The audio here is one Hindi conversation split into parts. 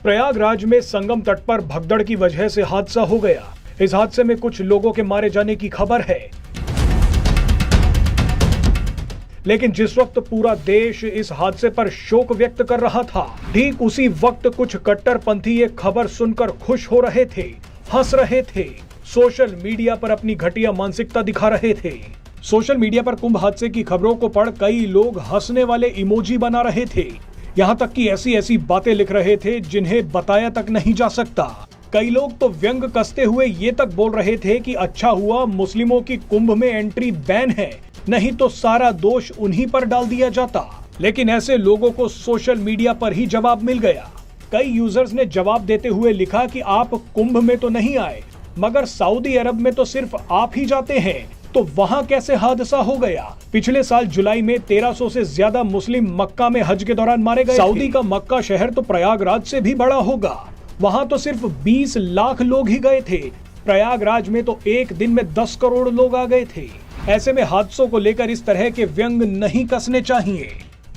प्रयागराज में संगम तट पर भगदड़ की वजह से हादसा हो गया। इस हादसे में कुछ लोगों के मारे जाने की खबर है, लेकिन जिस वक्त पूरा देश इस हादसे पर शोक व्यक्त कर रहा था, ठीक उसी वक्त कुछ कट्टरपंथी ये खबर सुनकर खुश हो रहे थे, हंस रहे थे, सोशल मीडिया पर अपनी घटिया मानसिकता दिखा रहे थे। सोशल मीडिया पर कुंभ हादसे की खबरों को पढ़ कई लोग हंसने वाले इमोजी बना रहे थे। यहाँ तक कि ऐसी ऐसी बातें लिख रहे थे जिन्हें बताया तक नहीं जा सकता। कई लोग तो व्यंग कसते हुए ये तक बोल रहे थे कि अच्छा हुआ मुस्लिमों की कुंभ में एंट्री बैन है, नहीं तो सारा दोष उन्हीं पर डाल दिया जाता। लेकिन ऐसे लोगों को सोशल मीडिया पर ही जवाब मिल गया। कई यूजर्स ने जवाब देते हुए लिखा कि आप कुंभ में तो नहीं आए, मगर सऊदी अरब में तो सिर्फ आप ही जाते हैं, तो वहां कैसे हादसा हो गया। पिछले साल जुलाई में 1300 से ज्यादा मुस्लिम मक्का में हज के दौरान मारे गए। सऊदी का मक्का शहर तो प्रयागराज से भी बड़ा होगा, वहां तो सिर्फ 20 लाख लोग ही गए थे। प्रयागराज में तो एक दिन में 10 करोड़ लोग आ गए थे। ऐसे में हादसों को लेकर इस तरह के व्यंग नहीं कसने चाहिए।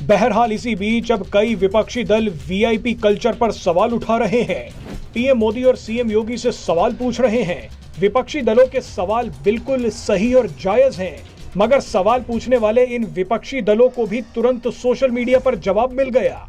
बहरहाल इसी बीच अब कई विपक्षी दल वीआईपी कल्चर पर सवाल उठा रहे हैं। पीएम मोदी और सीएम योगी से सवाल पूछ रहे हैं। विपक्षी दलों के सवाल बिल्कुल सही और जायज हैं, मगर सवाल पूछने वाले इन विपक्षी दलों को भी तुरंत सोशल मीडिया पर जवाब मिल गया।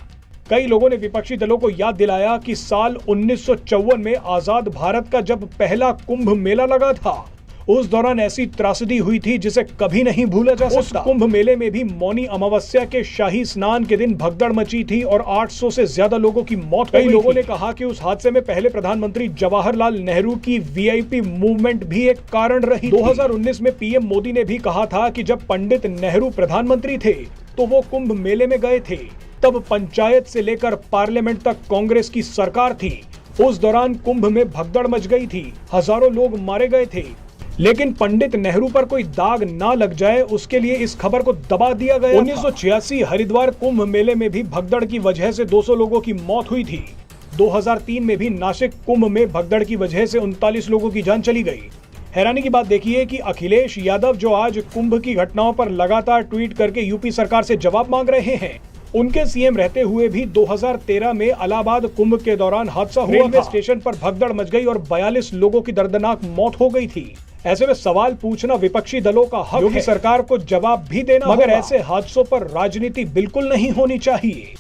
कई लोगों ने विपक्षी दलों को याद दिलाया कि साल 1954 में आजाद भारत का जब पहला कुंभ मेला लगा था, उस दौरान ऐसी त्रासदी हुई थी जिसे कभी नहीं भूला जा सकता। उस कुंभ मेले में भी मौनी अमावस्या के शाही स्नान के दिन भगदड़ मची थी और 800 से ज्यादा लोगों की मौत हो गई। कई लोगों ने कहा कि उस हादसे में पहले प्रधानमंत्री जवाहरलाल नेहरू की वीआईपी मूवमेंट भी एक कारण रही। 2019 में पीएम मोदी ने भी कहा था कि जब पंडित नेहरू प्रधानमंत्री थे तो वो कुंभ मेले में गए थे। तब पंचायत से लेकर पार्लियामेंट तक कांग्रेस की सरकार थी। उस दौरान कुंभ में भगदड़ मच गई थी, हजारों लोग मारे गए थे। लेकिन पंडित नेहरू पर कोई दाग ना लग जाए, उसके लिए इस खबर को दबा दिया गया। 1986 हरिद्वार कुंभ मेले में भी भगदड़ की वजह से 200 लोगों की मौत हुई थी। 2003 में भी नासिक कुंभ में भगदड़ की वजह से 39 लोगों की जान चली गई। हैरानी की बात देखिए कि अखिलेश यादव, जो आज कुंभ की घटनाओं पर लगातार ट्वीट करके यूपी सरकार से जवाब मांग रहे हैं, उनके सीएम रहते हुए भी 2013 में इलाहाबाद कुंभ के दौरान हादसा हुआ। रेलवे स्टेशन पर भगदड़ मच गई और 42 लोगों की दर्दनाक मौत हो गई थी। ऐसे में सवाल पूछना विपक्षी दलों का हक है। योगी सरकार को जवाब भी देना, मगर ऐसे हादसों पर राजनीति बिल्कुल नहीं होनी चाहिए।